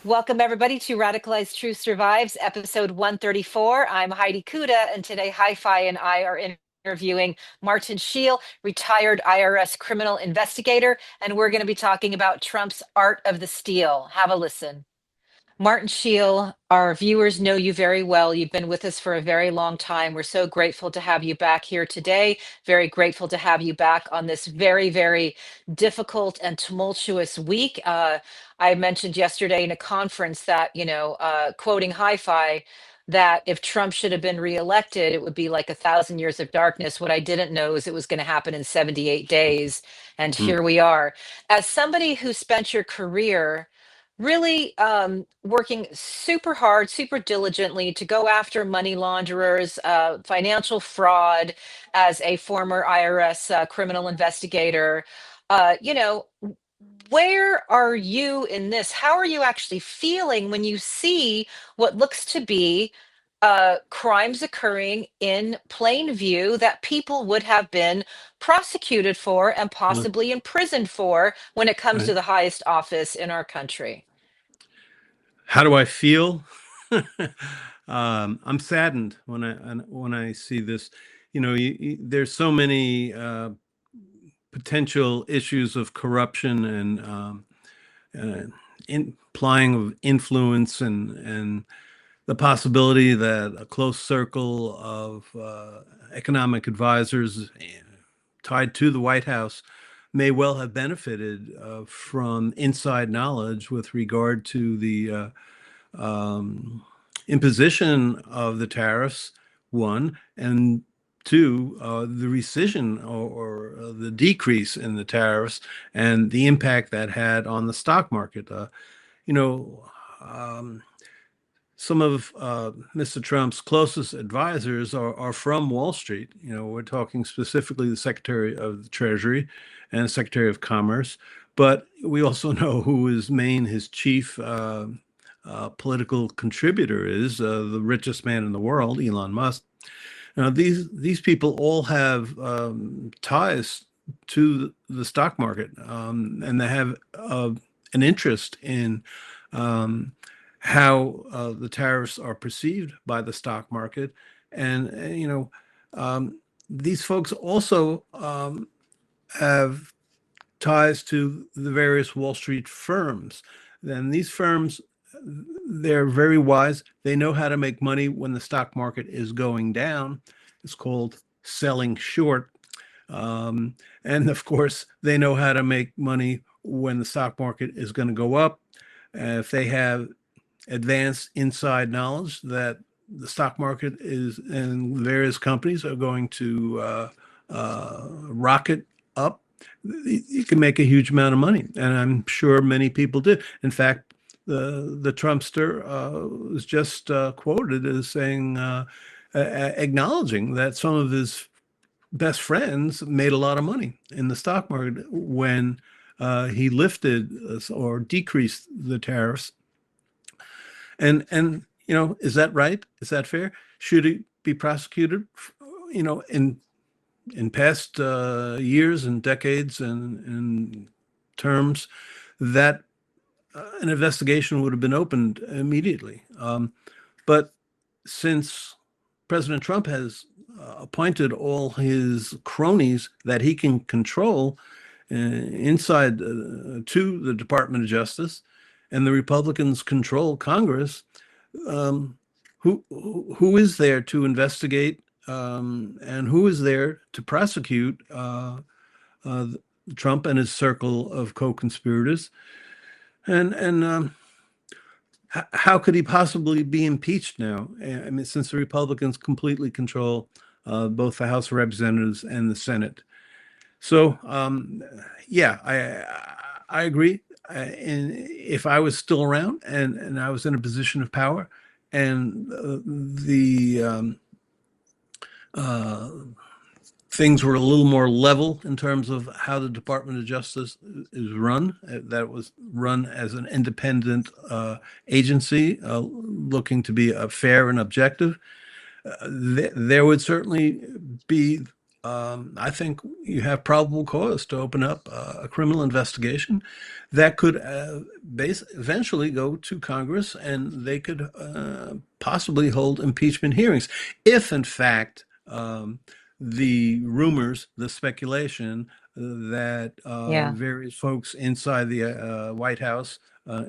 Welcome, everybody, to Radicalized Truth Survives, episode 134. I'm Heidi Kuda, and today Hi-Fi and I are interviewing Martin Sheil, retired IRS criminal investigator, and we're going to be talking about Trump's art of the steal. Have a listen. Martin Sheil, our viewers know you very well. You've been with us for a very long time. We're so grateful to have you back here today. Very grateful to have you back on this very, very difficult and tumultuous week. I mentioned yesterday in a conference that, quoting Hi-Fi, that if Trump should have been reelected, it would be like 1,000 years of darkness. What I didn't know is it was going to happen in 78 days. And here we are. As somebody who spent your career really working super hard, super diligently to go after money launderers, financial fraud as a former IRS criminal investigator. Where are you in this? How are you actually feeling when you see what looks to be crimes occurring in plain view that people would have been prosecuted for and possibly imprisoned for when it comes to Right. the highest office in our country? How do I feel? I'm saddened when I see this. There's so many potential issues of corruption and implying of influence and the possibility that a close circle of economic advisors tied to the White House may well have benefited from inside knowledge with regard to the imposition of the tariffs, one, and two, the rescission or the decrease in the tariffs and the impact that had on the stock market. You know, some of Mr. Trump's closest advisors are from Wall Street. We're talking specifically the Secretary of the Treasury and Secretary of Commerce, but we also know who his chief political contributor is, the richest man in the world, Elon Musk. Now, these people all have ties to the stock market, and they have an interest in how the tariffs are perceived by the stock market. And these folks also have ties to the various Wall Street firms. And these firms, they're very wise. They know how to make money when the stock market is going down. It's called selling short. And of course, they know how to make money when the stock market is going to go up. If they have advanced inside knowledge that the stock market is and various companies are going to rocket up, you can make a huge amount of money. And I'm sure many people did. In fact, the Trumpster was just quoted as saying, acknowledging that some of his best friends made a lot of money in the stock market when he lifted or decreased the tariffs. And is that right? Is that fair? Should he be prosecuted? In past years and decades and terms, that an investigation would have been opened immediately. But since President Trump has appointed all his cronies that he can control inside to the Department of Justice, and the Republicans control Congress, who is there to investigate and who is there to prosecute Trump and his circle of co-conspirators? And how could he possibly be impeached now? I mean, since the Republicans completely control both the House of Representatives and the Senate. So, yeah, I agree. And if I was still around and I was in a position of power, and the things were a little more level in terms of how the Department of Justice is run, that was run as an independent agency looking to be fair and objective, there would certainly be I think you have probable cause to open up a criminal investigation that could eventually go to Congress, and they could possibly hold impeachment hearings if, in fact, the rumors, the speculation that Yeah. various folks inside the White House,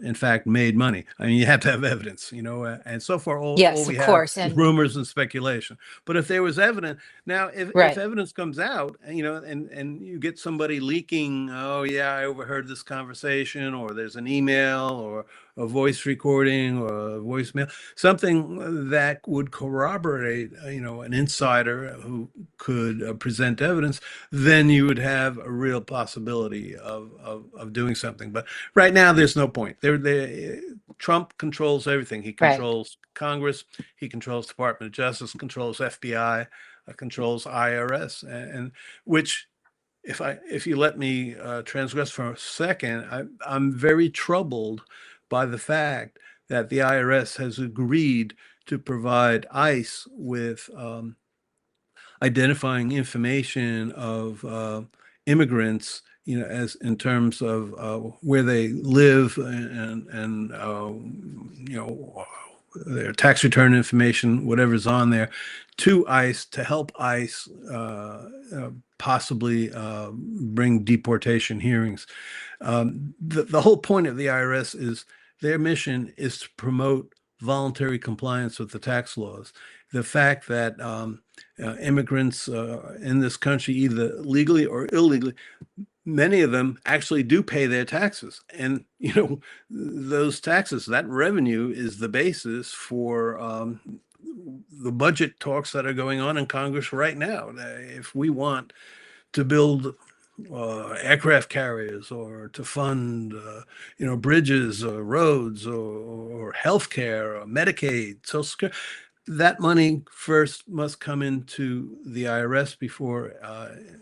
in fact, made money. I mean, you have to have evidence, and so far, all Yes, we of have course. is And rumors and speculation. But if there was evidence, now, if right. evidence comes out, and you get somebody leaking, oh yeah, I overheard this conversation, or there's an email, or a voice recording, or a voicemail, something that would corroborate, an insider who could present evidence, then you would have a real possibility of doing something. But right now, there's no point. Trump controls everything. He Right. controls Congress. He controls Department of Justice, controls FBI, controls IRS, and which, if you let me transgress for a second, I'm very troubled by the fact that the IRS has agreed to provide ICE with identifying information of immigrants, as in terms of where they live, and their tax return information, whatever's on there, to ICE to help ICE possibly bring deportation hearings. The whole point of the IRS is their mission is to promote voluntary compliance with the tax laws. The fact that immigrants in this country, either legally or illegally, many of them actually do pay their taxes. And, those taxes, that revenue is the basis for the budget talks that are going on in Congress right now. If we want to build aircraft carriers, or to fund, bridges or roads, or healthcare or Medicaid, Social Security, that money first must come into the IRS before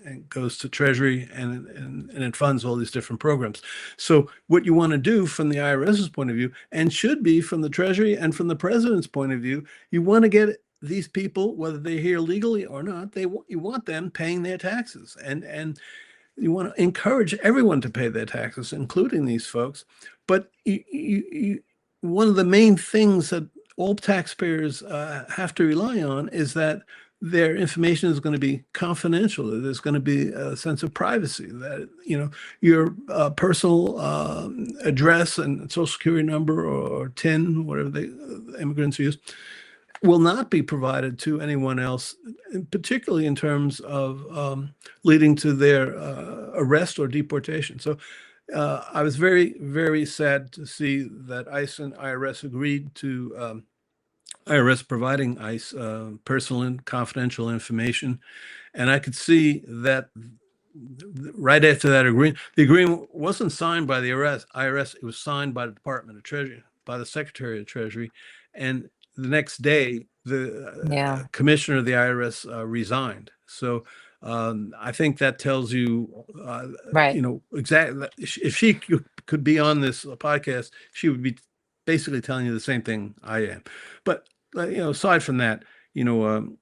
it goes to Treasury, and it funds all these different programs. So what you want to do from the IRS's point of view, and should be from the Treasury and from the president's point of view, you want to get these people, whether they're here legally or not, you want them paying their taxes, and you want to encourage everyone to pay their taxes, including these folks. But one of the main things that all taxpayers have to rely on is that their information is going to be confidential. That there's going to be a sense of privacy. That your personal address and social security number, or TIN, whatever the immigrants use, will not be provided to anyone else, particularly in terms of leading to their arrest or deportation. So I was very, very sad to see that ICE and IRS agreed to IRS providing ICE personal and confidential information. And I could see that right after that agreement, the agreement wasn't signed by the IRS, it was signed by the Department of Treasury, by the Secretary of Treasury. And the next day, the Yeah. commissioner of the IRS resigned. So I think that tells you, Right. exactly. If she could be on this podcast, she would be basically telling you the same thing I am. But aside from that, you know, um,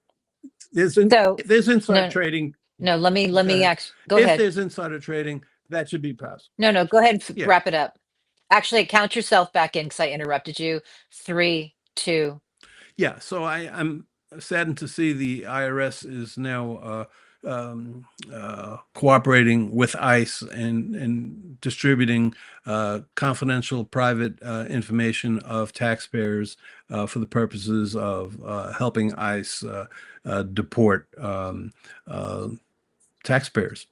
So there's inside no, trading. no, let me Uh, actually go if ahead. there's insider trading, that should be passed. No, no, go ahead and Yeah. wrap it up. Actually, count yourself back in because I interrupted you. Three, two. Yeah, so I'm saddened to see the IRS is now cooperating with ICE, and distributing confidential private information of taxpayers for the purposes of helping ICE deport taxpayers.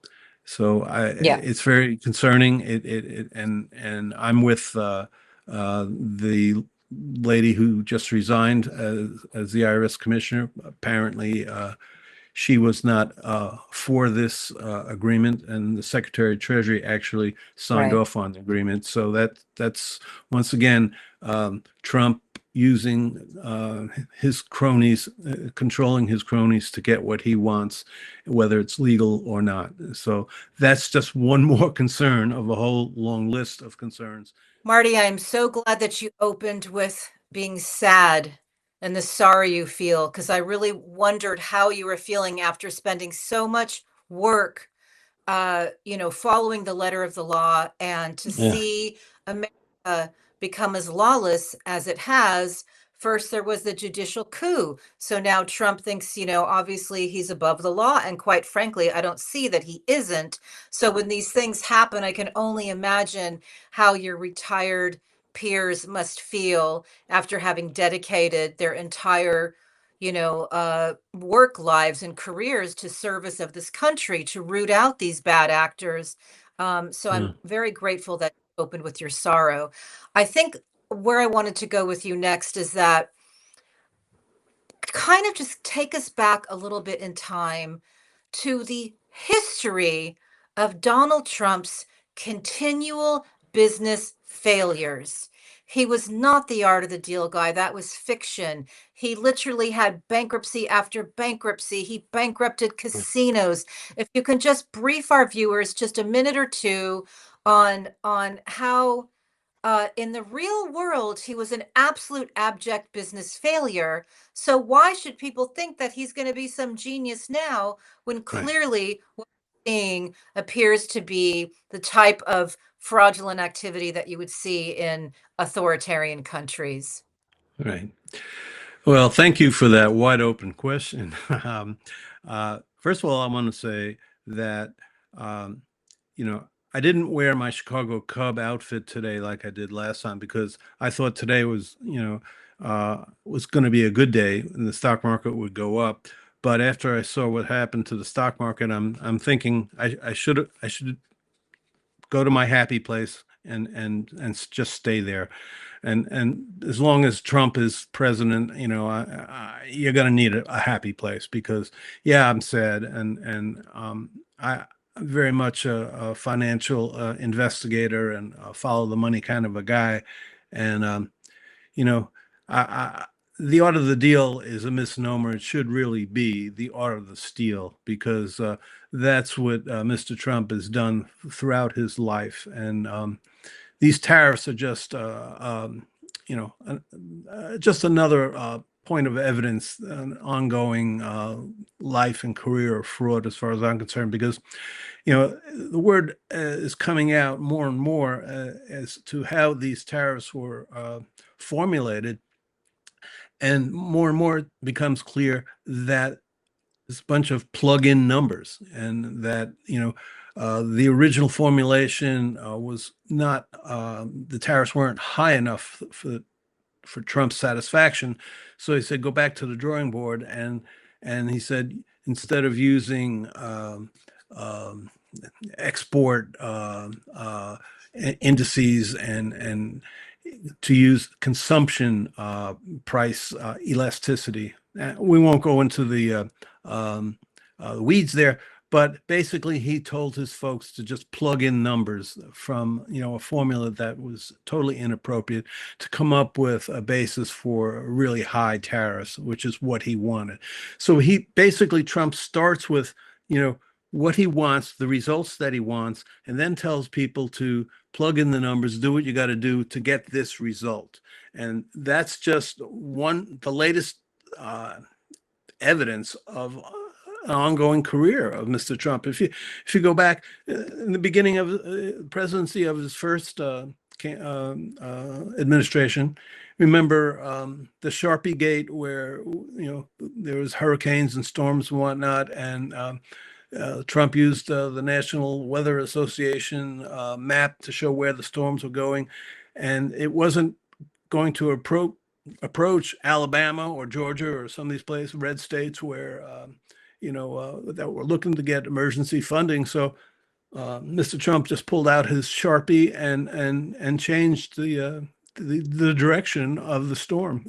So Yeah. it's very concerning. And I'm with the lady who just resigned as the IRS commissioner. Apparently, she was not for this agreement, and the Secretary of Treasury actually signed Right. off on the agreement. So that's once again Trump using his cronies, controlling his cronies to get what he wants, whether it's legal or not. So that's just one more concern of a whole long list of concerns. Marty, I'm so glad that you opened with being sad and the sorry you feel, because I really wondered how you were feeling after spending so much work, following the letter of the law, and to Yeah, see America become as lawless as it has. First, there was the judicial coup. So now Trump thinks, obviously he's above the law. And quite frankly, I don't see that he isn't. So when these things happen, I can only imagine how your retired peers must feel after having dedicated their entire work lives and careers to service of this country to root out these bad actors. So yeah, I'm very grateful that you opened with your sorrow. I think where I wanted to go with you next is that kind of just take us back a little bit in time to the history of Donald Trump's continual business failures. He was not the art of the deal guy. That was fiction. He literally had bankruptcy after bankruptcy. He bankrupted casinos. If you can just brief our viewers just a minute or two on how in the real world, he was an absolute abject business failure. So why should people think that he's going to be some genius now when right, clearly what we're seeing appears to be the type of fraudulent activity that you would see in authoritarian countries? right. Well, thank you for that wide open question. First of all, I want to say that, um, you know, I didn't wear my Chicago Cub outfit today like I did last time because I thought today was going to be a good day and the stock market would go up. But after I saw what happened to the stock market, I'm thinking I should go to my happy place and just stay there. And as long as Trump is president, you're going to need a happy place because, yeah, I'm sad I'm very much a financial investigator and follow the money kind of a guy. And you know, I the art of the deal is a misnomer. It should really be the art of the steal because that's what Mr. Trump has done throughout his life. And these tariffs are just, just another point of evidence, an ongoing life and career of fraud, as far as I'm concerned, because the word is coming out more and more as to how these tariffs were formulated, and more it becomes clear that it's a bunch of plug-in numbers, and that the original formulation was not the tariffs weren't high enough for Trump's satisfaction. So he said, go back to the drawing board, and he said instead of using um, export indices and to use consumption price elasticity. We won't go into the weeds there, but basically he told his folks to just plug in numbers from a formula that was totally inappropriate to come up with a basis for really high tariffs, which is what he wanted. So he basically, Trump starts with what he wants, the results that he wants, and then tells people to plug in the numbers, do what you got to do to get this result. And that's just the latest evidence of an ongoing career of Mr. Trump. If you go back in the beginning of the presidency of his first administration, remember the Sharpie Gate, where there was hurricanes and storms and whatnot, and Trump used the National Weather Association map to show where the storms were going, and it wasn't going to approach Alabama or Georgia or some of these places, red states, where that were looking to get emergency funding. So Mr. Trump just pulled out his Sharpie and changed the direction of the storm.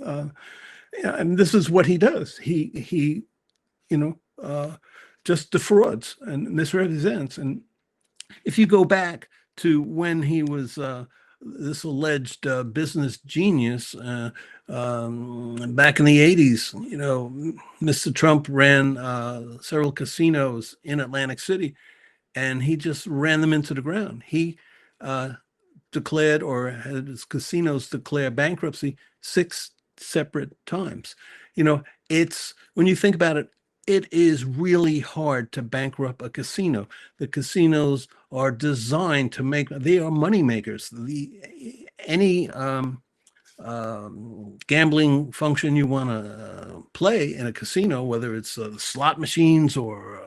Yeah, and this is what he does. He you know just defrauds and misrepresents. And if you go back to when he was this alleged business genius back in the 80s, Mr. Trump ran several casinos in Atlantic City, and he just ran them into the ground. He declared, or had his casinos declare bankruptcy 6 separate times. You know, it's when you think about it, it is really hard to bankrupt a casino. The casinos are designed to make, they are money makers. Any gambling function you want to play in a casino, whether it's slot machines or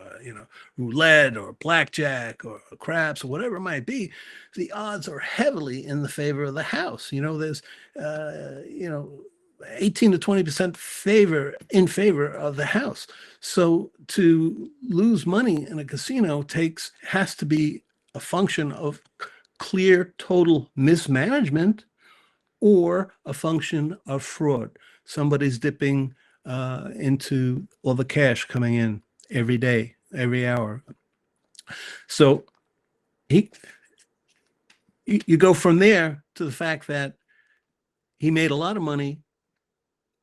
roulette or blackjack or craps or whatever it might be, the odds are heavily in the favor of the house. There's 18 to 20% in favor of the house. So to lose money in a casino has to be a function of clear total mismanagement or a function of fraud. Somebody's dipping into all the cash coming in every day, every hour. So you go from there to the fact that he made a lot of money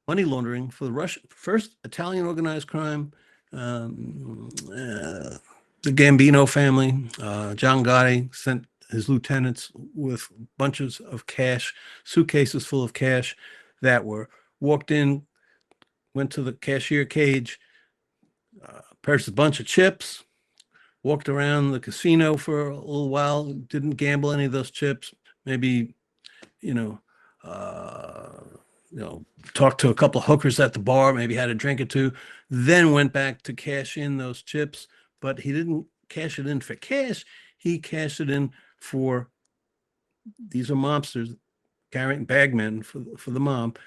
laundering for the first Italian organized crime, the Gambino family. John Gotti sent his lieutenants with bunches of cash, suitcases full of cash that were walked in, went to the cashier cage, purchased a bunch of chips, walked around the casino for a little while, didn't gamble any of those chips, maybe, talked to a couple of hookers at the bar, maybe had a drink or two, then went back to cash in those chips. But he didn't cash it in for cash. He cashed it in for, these are mobsters carrying bagmen for the mob.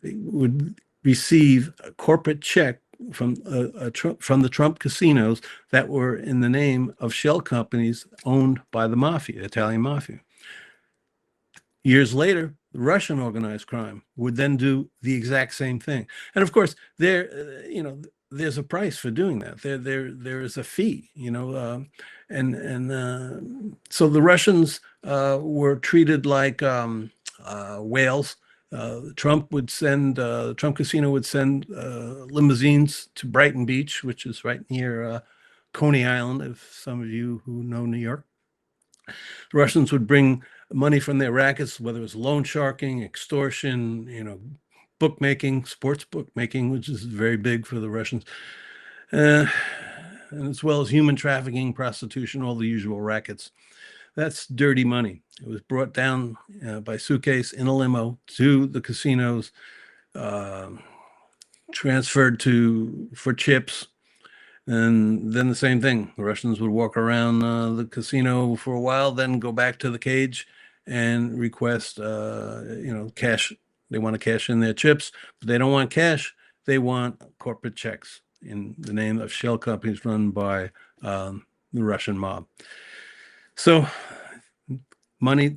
They would receive a corporate check from the Trump casinos that were in the name of shell companies owned by the mafia, Italian mafia. Years later, the Russian organized crime would then do the exact same thing. And of course, there's a price for doing that. There is a fee, so the Russians were treated like whales. The Trump casino would send limousines to Brighton Beach, which is right near Coney Island, if some of you who know New York. The Russians would bring money from their rackets, whether it was loan sharking, extortion, bookmaking, sports bookmaking, which is very big for the Russians, and as well as human trafficking, prostitution, all the usual rackets. That's dirty money. It was brought down by suitcase in a limo to the casinos, transferred for chips. And then the same thing. The Russians would walk around the casino for a while, then go back to the cage and request, cash. They want to cash in their chips, but they don't want cash. They want corporate checks in the name of shell companies run by the Russian mob. So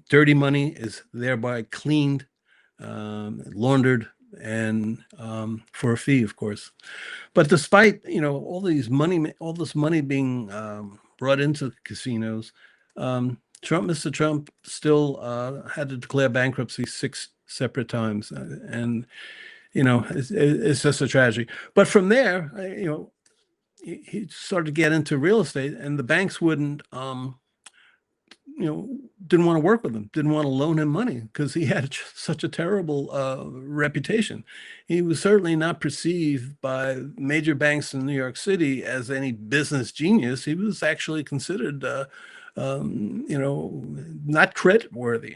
dirty money is thereby cleaned, laundered, and for a fee, of course. But despite all this money being brought into casinos, Mr. Trump still had to declare bankruptcy 6 separate times, and it's just a tragedy. But from there, he started to get into real estate, and the banks wouldn't. Didn't want to work with him, didn't want to loan him money because he had such a terrible reputation. He was certainly not perceived by major banks in New York City as any business genius. He was actually considered, not credit worthy,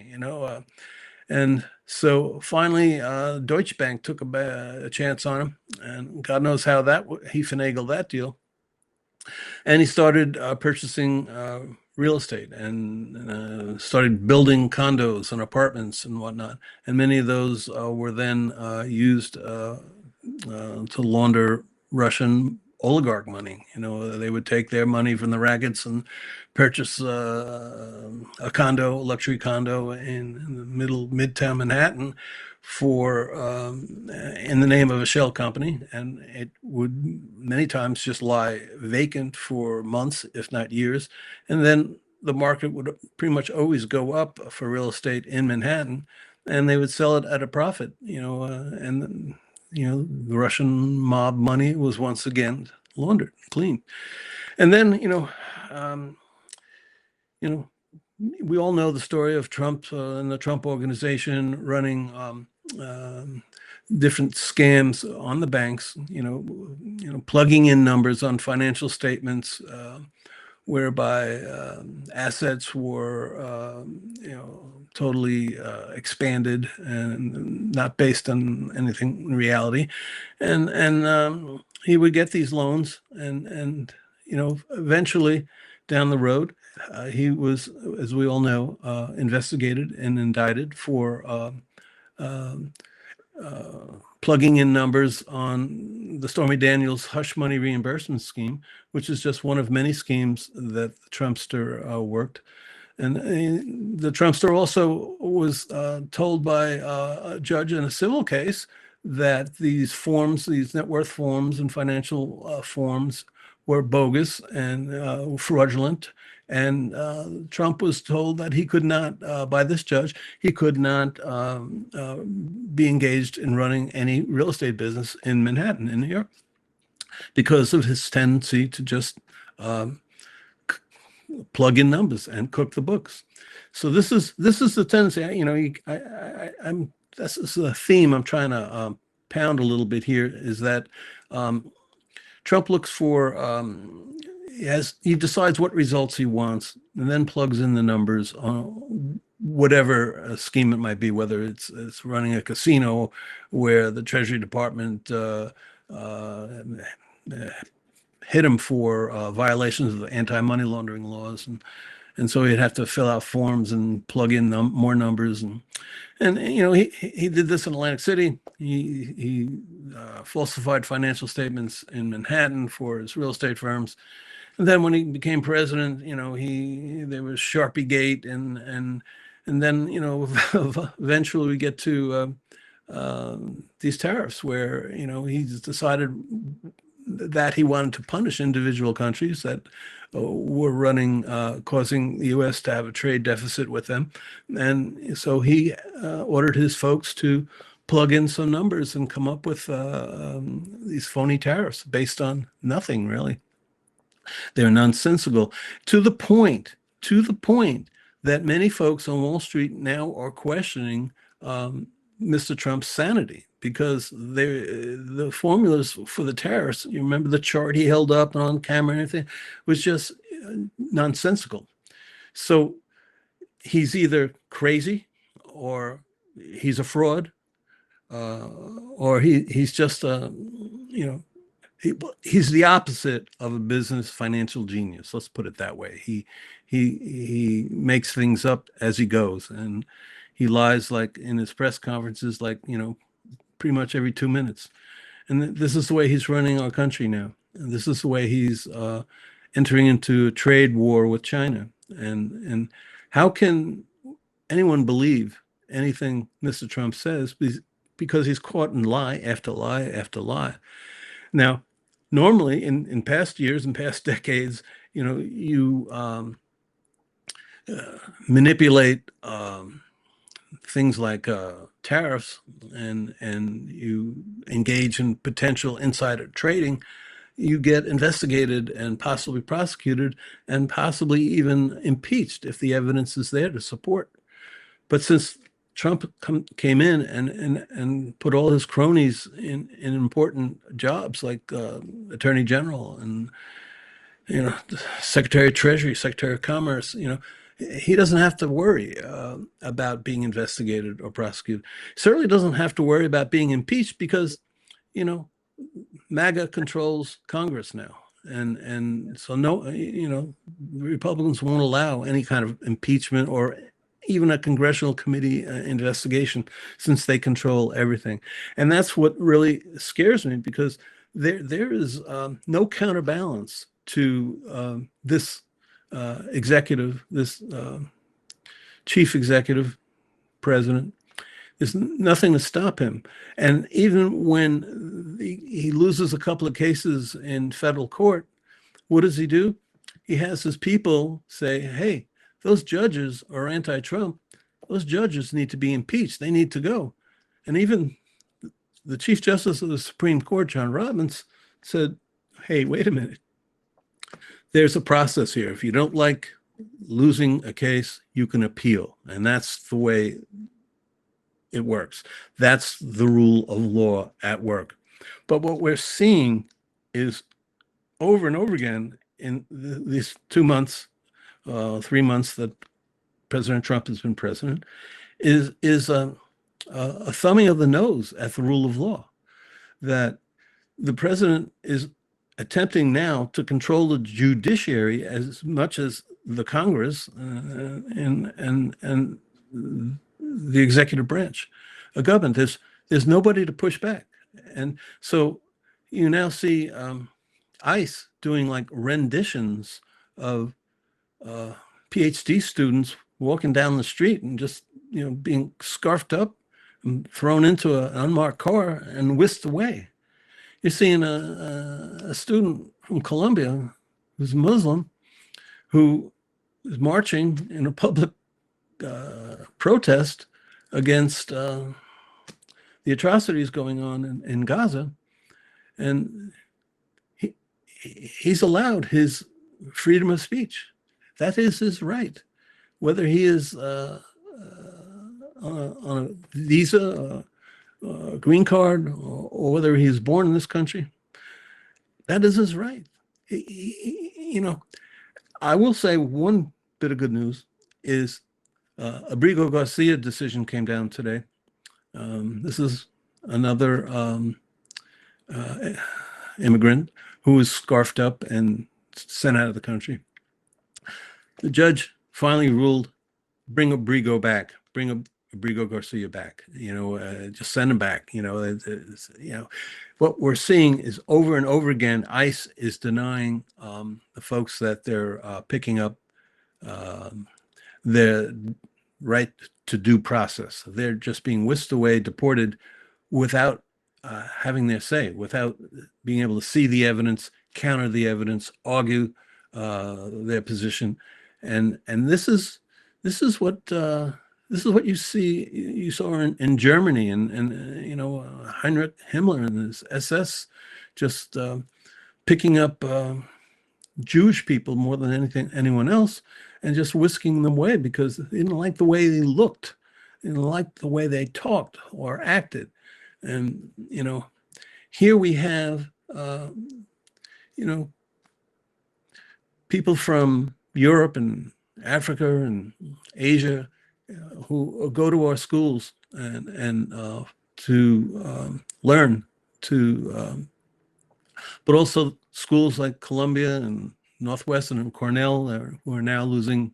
and so finally, Deutsche Bank took a chance on him, and God knows how he finagled that deal. And he started purchasing real estate and started building condos and apartments and whatnot. And many of those were then used to launder Russian oligarch money. They would take their money from the rackets and purchase a luxury condo in the midtown Manhattan in the name of a shell company, and it would many times just lie vacant for months, if not years, and then the market would pretty much always go up for real estate in Manhattan, and they would sell it at a profit, and the Russian mob money was once again laundered, clean. And then we all know the story of Trump and the Trump organization running different scams on the banks, plugging in numbers on financial statements, whereby assets were, totally expanded and not based on anything in reality. And he would get these loans, and eventually down the road, he was, as we all know, investigated and indicted for um, plugging in numbers on the Stormy Daniels hush money reimbursement scheme, which is just one of many schemes that the Trumpster worked. And the Trumpster also was told by a judge in a civil case that these forms, these net worth forms and financial forms, were bogus and fraudulent. And Trump was told that he could not, by this judge, he could not be engaged in running any real estate business in Manhattan, in New York, because of his tendency to just um, plug in numbers and cook the books. So this is the tendency. I'm this is the theme I'm trying to pound a little bit here, is that um, Trump looks for he decides what results he wants and then plugs in the numbers on whatever scheme it might be, whether it's running a casino where the Treasury Department uh, hit him for violations of the anti-money laundering laws, and so he'd have to fill out forms and plug in more numbers, and he did this in Atlantic City. He falsified financial statements in Manhattan for his real estate firms. And then when he became president, there was Sharpie Gate, and then eventually we get to these tariffs, where he's decided that he wanted to punish individual countries that were causing the U.S. to have a trade deficit with them. And so he ordered his folks to plug in some numbers and come up with these phony tariffs based on nothing, really. They're nonsensical, to the point that many folks on Wall Street now are questioning Mr. Trump's sanity, because the formulas for the tariffs, you remember the chart he held up on camera and everything, was just nonsensical. So he's either crazy, or he's a fraud, or he's just he's the opposite of a business financial genius. Let's put it that way. He makes things up as he goes, and he lies, like in his press conferences, like pretty much every 2 minutes. And this is the way he's running our country now. And this is the way he's entering into a trade war with China. And how can anyone believe anything Mr. Trump says? Because he's caught in lie after lie after lie. Now, normally in past years and past decades, you manipulate things like tariffs, and you engage in potential insider trading, you get investigated and possibly prosecuted and possibly even impeached if the evidence is there to support. But since Trump came in and put all his cronies in important jobs, like Attorney General and Secretary of Treasury, Secretary of Commerce, he doesn't have to worry about being investigated or prosecuted. Certainly doesn't have to worry about being impeached, because MAGA controls Congress now, and so no, the Republicans won't allow any kind of impeachment or even a congressional committee investigation, since they control everything. And that's what really scares me, because there is no counterbalance to this executive, this chief executive president. There's nothing to stop him. And even when he loses a couple of cases in federal court, what does he do? He has his people say, hey, those judges are anti-Trump. Those judges need to be impeached. They need to go. And even the Chief Justice of the Supreme Court, John Roberts, said, hey, wait a minute. There's a process here. If you don't like losing a case, you can appeal. And that's the way it works. That's the rule of law at work. But what we're seeing is over and over again in these 2 months, 3 months that President Trump has been president, is a thumbing of the nose at the rule of law. That the president is attempting now to control the judiciary as much as the Congress and the executive branch of government. There's nobody to push back, and so you now see ICE doing like renditions of PhD students walking down the street and just being scarfed up and thrown into an unmarked car and whisked away. You're seeing a student from Colombia who's Muslim who is marching in a public protest against the atrocities going on in Gaza, and he's allowed his freedom of speech. That is his right, whether he is on a visa, a green card, or whether he's born in this country. That is his right. I will say one bit of good news is Abrigo Garcia decision came down today. This is another immigrant who was scarfed up and sent out of the country. The judge finally ruled, bring Abrigo back, bring Abrigo Garcia back, just send him back. What we're seeing is over and over again, ICE is denying the folks that they're picking up their right to due process. They're just being whisked away, deported without having their say, without being able to see the evidence, counter the evidence, argue their position, and this is what you saw in Germany and Heinrich Himmler and his SS just picking up Jewish people more than anyone else and just whisking them away because they didn't like the way they looked, they didn't like the way they talked or acted. And here we have people from Europe and Africa and Asia who go to our schools and to learn but also schools like Columbia and Northwestern and Cornell who are now losing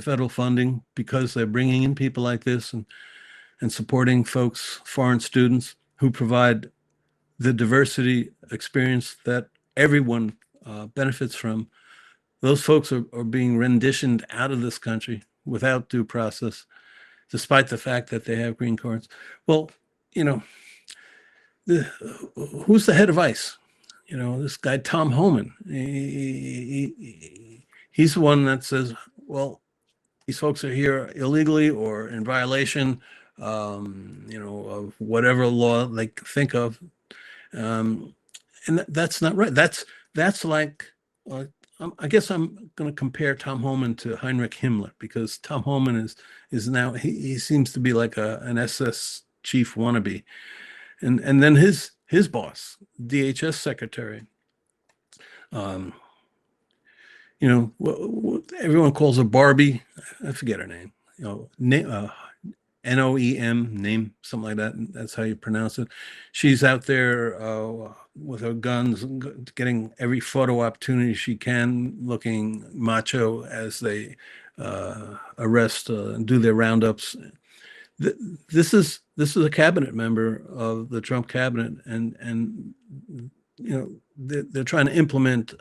federal funding because they're bringing in people like this and supporting folks, foreign students who provide the diversity experience that everyone benefits from. Those folks are being renditioned out of this country without due process, despite the fact that they have green cards. Well, who's the head of ICE? This guy, Tom Homan. He's the one that says, well, these folks are here illegally or in violation, of whatever law they think of. And that's not right. That's like, I guess I'm going to compare Tom Homan to Heinrich Himmler because Tom Homan is now he seems to be like an SS chief wannabe, and then his boss, DHS secretary, what everyone calls her Barbie. I forget her name. NOEM, name, something like that. That's how you pronounce it. She's out there with her guns, getting every photo opportunity she can, looking macho as they arrest and do their roundups. This is a cabinet member of the Trump cabinet, and they're trying to implement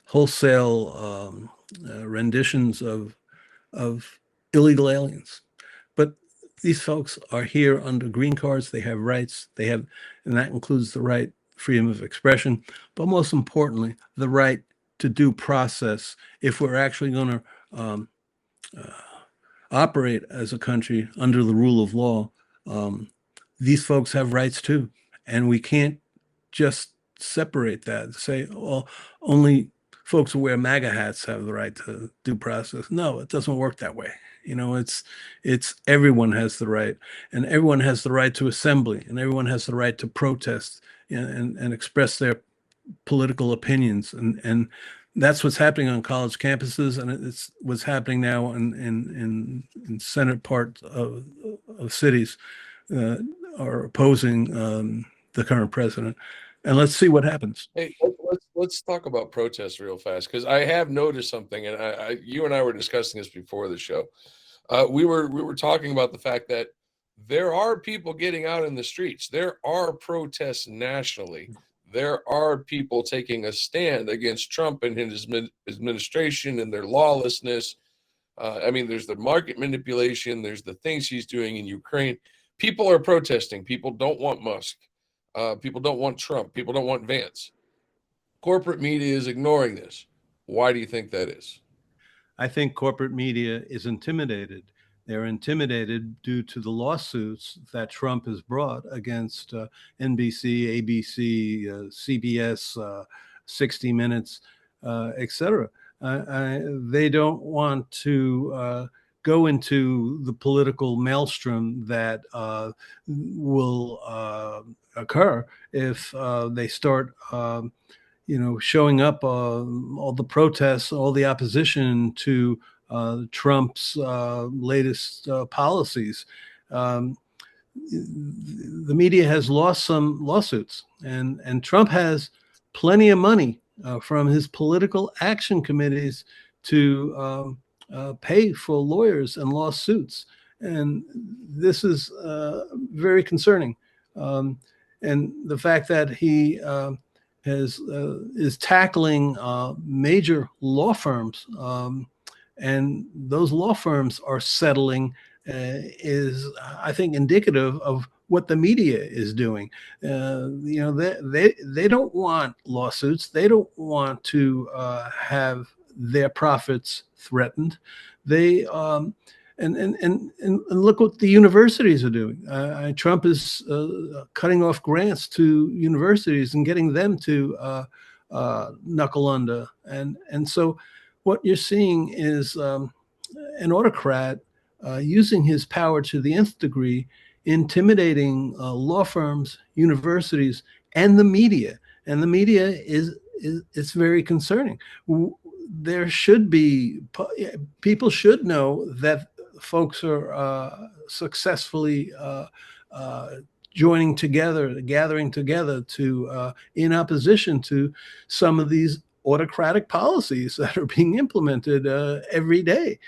wholesale renditions of illegal aliens. But these folks are here under green cards. They have rights. And that includes the right freedom of expression, but most importantly, the right to due process. If we're actually going to operate as a country under the rule of law, these folks have rights too, and we can't just separate that. Say, well, only folks who wear MAGA hats have the right to due process. No, it doesn't work that way. It's everyone has the right, and everyone has the right to assembly, and everyone has the right to protest and express their political opinions, and that's what's happening on college campuses, and it's what's happening now in Senate part of cities are opposing the current president. And let's see what happens. Hey, let's talk about protests real fast, because I have noticed something, and you and I were discussing this before the show. We were talking about the fact that there are people getting out in the streets. There are protests nationally. There are people taking a stand against Trump and his administration and their lawlessness. I mean, there's the market manipulation. There's the things he's doing in Ukraine. People are protesting. People don't want Musk. People don't want Trump. People don't want Vance. Corporate media is ignoring this. Why do you think that is? I think corporate media is intimidated. They're intimidated due to the lawsuits that Trump has brought against NBC, ABC, CBS, 60 Minutes, etc. They don't want to go into the political maelstrom that will occur if they start showing up all the protests, all the opposition to Trump's latest policies. The media has lost some lawsuits, and Trump has plenty of money from his political action committees to pay for lawyers and lawsuits. And this is very concerning. And the fact that he is tackling major law firms, and those law firms are settling, is, I think, indicative of what the media is doing. They don't want lawsuits. They don't want to have their profits threatened. They and look what the universities are doing. Trump is cutting off grants to universities and getting them to knuckle under. And so what you're seeing is an autocrat using his power to the nth degree, intimidating law firms, universities, and the media. And the media is it's very concerning. There should be, people should know that folks are successfully joining together, gathering together to in opposition to some of these autocratic policies that are being implemented every day.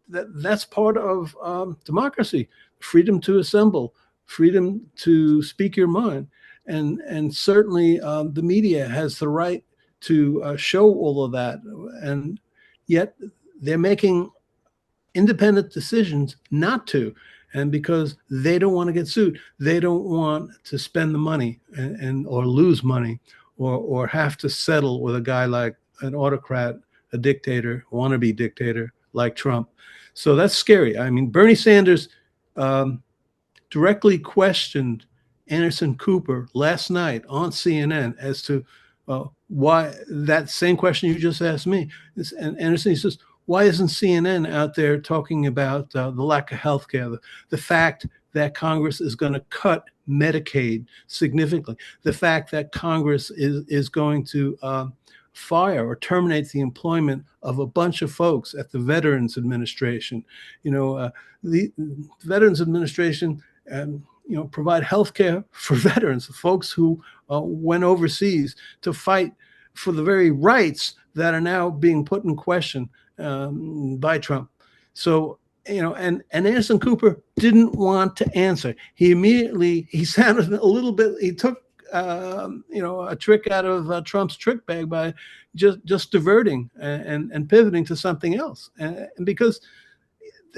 That's part of democracy: freedom to assemble, freedom to speak your mind, and certainly the media has the right to show all of that, and yet they're making independent decisions not to. And because they don't want to get sued, they don't want to spend the money and or lose money, or have to settle with a guy like an autocrat, a dictator, wannabe dictator like Trump. So that's scary. I mean, Bernie Sanders directly questioned Anderson Cooper last night on CNN as to why, that same question you just asked me. And Anderson, he says, why isn't CNN out there talking about the lack of health care, the fact that Congress is going to cut Medicaid significantly, the fact that Congress is going to fire or terminate the employment of a bunch of folks at the Veterans Administration. The Veterans Administration provide health care for veterans, folks who went overseas to fight for the very rights that are now being put in question by Trump. So, and Anderson Cooper didn't want to answer. He sounded a little bit, he took, a trick out of Trump's trick bag by just diverting and pivoting to something else. And because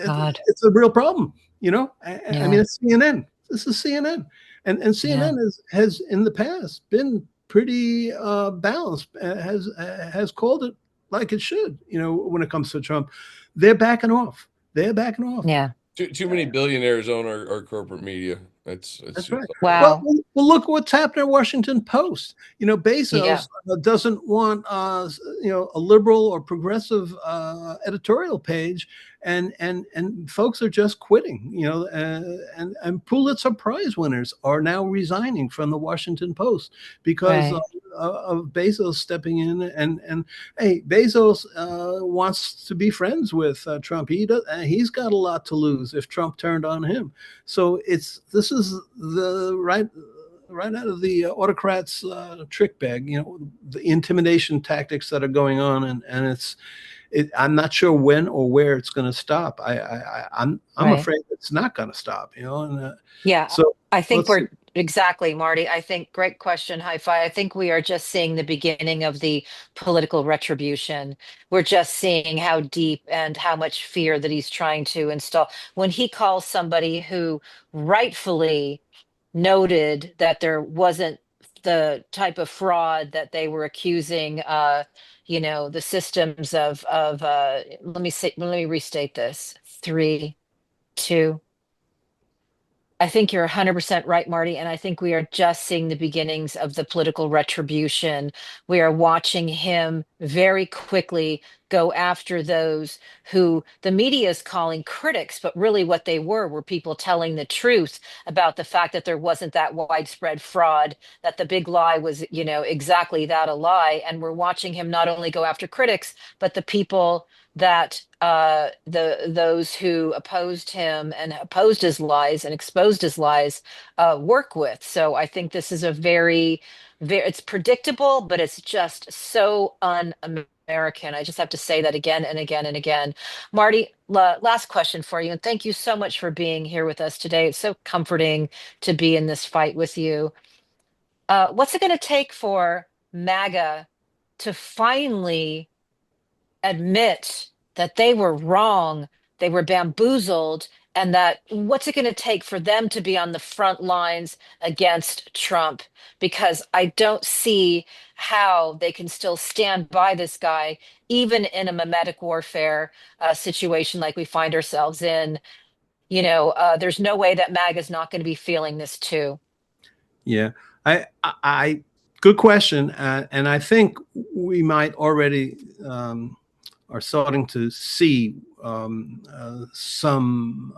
God. it's a real problem, Yeah. I mean, it's CNN. This is CNN. And CNN has in the past been pretty balanced, has called it like it should, when it comes to Trump. They're backing off. Yeah. Too many billionaires own our corporate media. It's That's right. Well, Wow. look what's happened at Washington Post. Yeah. Bezos doesn't want a liberal or progressive editorial page, and folks are just quitting. And Pulitzer Prize winners are now resigning from the Washington Post because Right. of Bezos stepping in. And hey, Bezos wants to be friends with Trump. He's got a lot to lose if Trump turned on him. So this is the right out of the autocrats' trick bag. The intimidation tactics that are going on, and I'm not sure when or where it's going to stop. I'm Right. afraid it's not going to stop. And Yeah, so I think let's see. we're exactly, Marty. I think great question, Hi Fi. I think we are just seeing the beginning of the political retribution. We're just seeing how deep and how much fear that he's trying to install. When he calls somebody who rightfully noted that there wasn't the type of fraud that they were accusing the systems of let me restate this. Three, two. I think you're 100% right, Marty. And I think we are just seeing the beginnings of the political retribution. We are watching him very quickly go after those who the media is calling critics, but really what they were people telling the truth about the fact that there wasn't that widespread fraud, that the big lie was, exactly that, a lie. And we're watching him not only go after critics, but the people that those who opposed him and opposed his lies and exposed his lies work with. So I think this is a very, it's predictable, but it's just so un-American. I just have to say that again and again and again. Marty, last question for you, and thank you so much for being here with us today. It's so comforting to be in this fight with you. What's it going to take for MAGA to finally admit that they were wrong, they were bamboozled, and that what's it going to take for them to be on the front lines against Trump? Because I don't see how they can still stand by this guy, even in a mimetic warfare situation like we find ourselves in. There's no way that MAGA is not going to be feeling this too. Yeah, good question, and I think we might already are starting to see some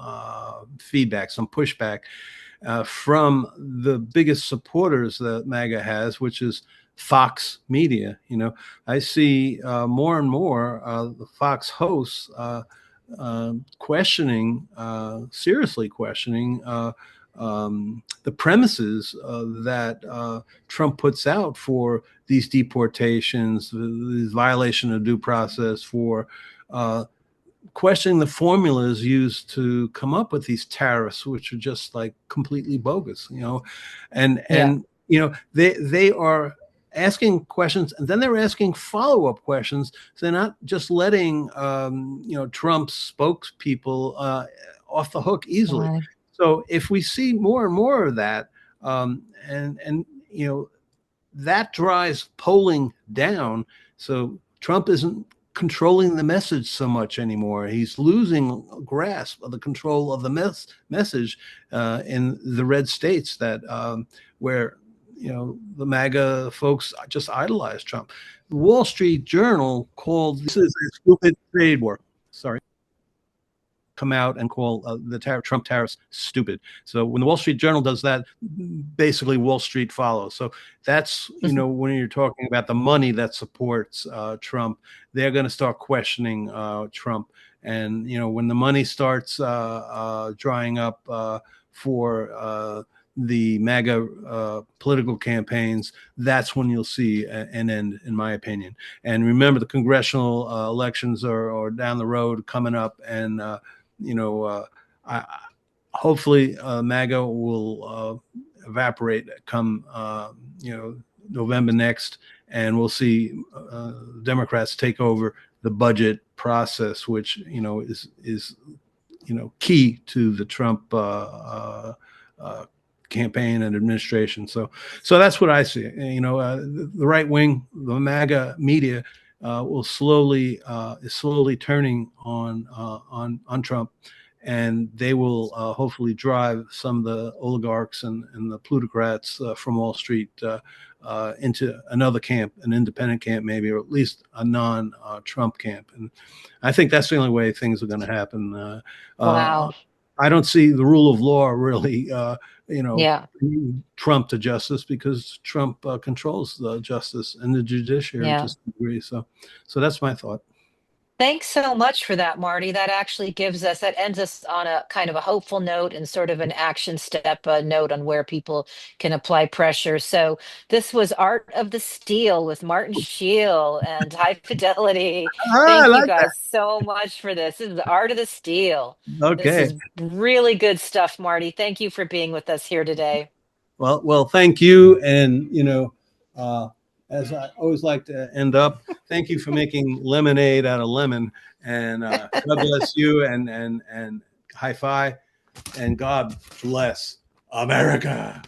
feedback, some pushback from the biggest supporters that MAGA has, which is Fox Media. I see more and more the Fox hosts seriously questioning the premises that Trump puts out for these deportations, this violation of due process, for questioning the formulas used to come up with these tariffs, which are just like completely bogus, and Yeah. they are asking questions, and then they're asking follow-up questions. So they're not just letting Trump's spokespeople off the hook easily. Right. So if we see more and more of that, and that drives polling down. So Trump isn't controlling the message so much anymore. He's losing grasp of the control of the message in the red states that where the MAGA folks just idolize Trump. The Wall Street Journal called this is a stupid trade war. Sorry. Come out and call the Trump tariffs stupid. So when the Wall Street Journal does that, basically Wall Street follows. So that's, when you're talking about the money that supports Trump, they're going to start questioning Trump. And, when the money starts drying up for the MAGA political campaigns, that's when you'll see an end, in my opinion. And remember, the congressional elections are down the road coming up, and hopefully MAGA will evaporate come November next, and we'll see Democrats take over the budget process, which is key to the Trump campaign and administration. So that's what I see. The right wing, the MAGA media, is slowly turning on Trump, and they will hopefully drive some of the oligarchs and the plutocrats from Wall Street into another camp, an independent camp maybe, or at least a non-Trump camp. And I think that's the only way things are going to happen. Wow. I don't see the rule of law really, Yeah. Trump to justice, because Trump controls the justice and the judiciary to Yeah. some degree. So that's my thought. Thanks so much for that, Marty. That actually that ends us on a kind of a hopeful note and sort of an action step note on where people can apply pressure. So this was Art of the Steal with Martin Sheil and High Fidelity. I Thank you like guys so much for this. This is the Art of the Steal. that. This Okay. is really good stuff, Marty. Thank you for being with us here today. Well, thank you. And, as I always like to end up, thank you for making lemonade out of lemon. And God bless you, and high five, and God bless America.